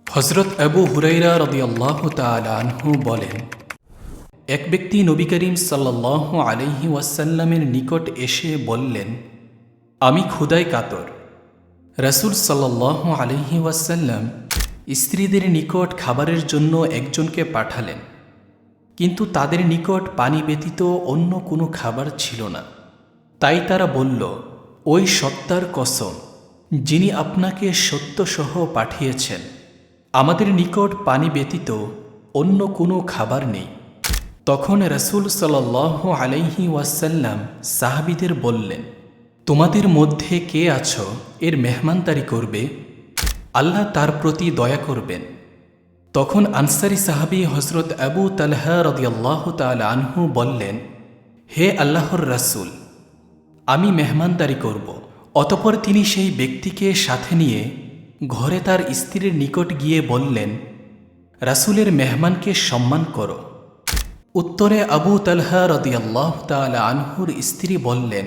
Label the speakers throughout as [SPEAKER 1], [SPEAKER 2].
[SPEAKER 1] হযরত আবু হুরায়রা রাদিয়াল্লাহু তাআলা আনহু বলেন, এক ব্যক্তি নবী করিম সাল্লাল্লাহু আলাইহি ওয়াসাল্লামের নিকট এসে বললেন, আমি ক্ষুধায় কাতর। রাসূল সাল্লাল্লাহু আলাইহি ওয়াসাল্লাম স্ত্রীদের নিকট খাবারের জন্য একজনকে পাঠালেন, কিন্তু তাদের নিকট পানি ব্যতীত অন্য কোনো খাবার ছিল না। তাই তারা বলল, ওই সত্তার কসম যিনি আপনাকে সত্যসহ পাঠিয়েছেন, আমাদের নিকট পানি ব্যতীত অন্য কোনো খাবার নেই। তখন রাসূল সাল্লাল্লাহু আলাইহি ওয়াসাল্লাম সাহাবীদের বললেন, তোমাদের মধ্যে কে আছো এর মেহমানদারি করবে? আল্লাহ তার প্রতি দয়া করবেন। তখন আনসারী সাহাবী হযরত আবু তালহা রাদিয়াল্লাহু তাআলা আনহু বললেন, হে আল্লাহর রাসূল, আমি মেহমানদারি করব। অতঃপর তিনি সেই ব্যক্তিকে সাথে নিয়ে ঘরে তার স্ত্রীর নিকট গিয়ে বললেন, রাসূলের মেহমানকে সম্মান করো। উত্তরে আবু তালহা রাদিয়াল্লাহু তাআলা আনহুর স্ত্রী বললেন,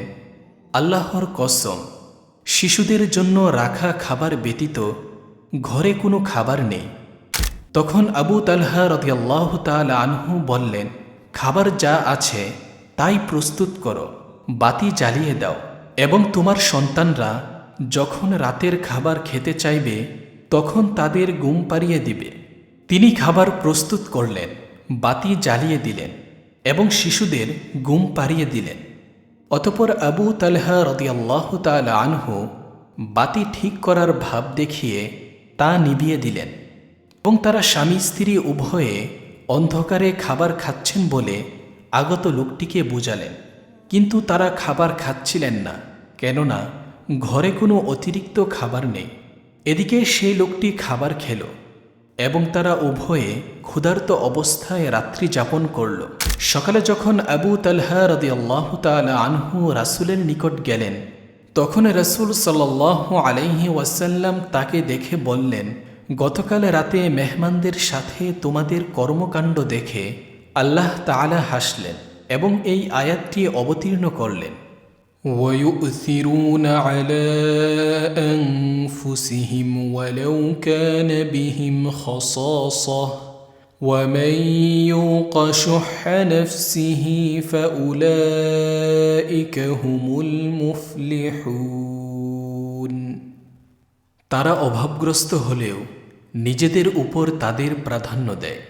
[SPEAKER 1] আল্লাহর কসম, শিশুদের জন্য রাখা খাবার ব্যতীত ঘরে কোনো খাবার নেই। তখন আবু তালহা রাদিয়াল্লাহু তাআলা আনহু বললেন, খাবার যা আছে তাই প্রস্তুত করো, বাতি জ্বালিয়ে দাও, এবং তোমার সন্তানরা যখন রাতের খাবার খেতে চাইবে তখন তাদের ঘুম পাড়িয়ে দিবে। তিনি খাবার প্রস্তুত করলেন, বাতি জ্বালিয়ে দিলেন এবং শিশুদের ঘুম পাড়িয়ে দিলেন। অতঃপর আবু তালহা রাদিয়াল্লাহু তাআলা আনহু বাতি ঠিক করার ভাব দেখিয়ে তা নিভিয়ে দিলেন এবং তারা স্বামী স্ত্রী উভয়ে অন্ধকারে খাবার খাচ্ছেন বলে আগত লোকটিকে বুঝালেন। কিন্তু তারা খাবার খাচ্ছিলেন না, কেননা ঘরে কোনো অতিরিক্ত খাবার নেই। এদিকে সেই লোকটি খাবার খেল এবং তারা উভয়ে ক্ষুধার্ত অবস্থায় রাত্রি যাপন করল। সকালে যখন আবু তালহা রাদিয়াল্লাহু তাআলা আনহু রাসূলের নিকট গেলেন, তখন রাসূল সাল্লাল্লাহু আলাইহি ওয়াসাল্লাম তাকে দেখে বললেন, গতকাল রাতে মেহমানদের সাথে তোমাদের কর্মকাণ্ড দেখে আল্লাহ তাআলা হাসলেন এবং এই আয়াতটি অবতীর্ণ করলেন, وَيُؤْثِرُونَ عَلَى أَنفُسِهِمْ وَلَوْ كَانَ بِهِمْ خَصَاصَةٌ وَمَنْ يُوقَ شُحَّ نَفْسِهِ فَأُولَئِكَ هُمُ الْمُفْلِحُونَ। তারা অভাবগ্রস্ত হলেও নিজেদের উপর তাদের প্রাধান্য দেয়।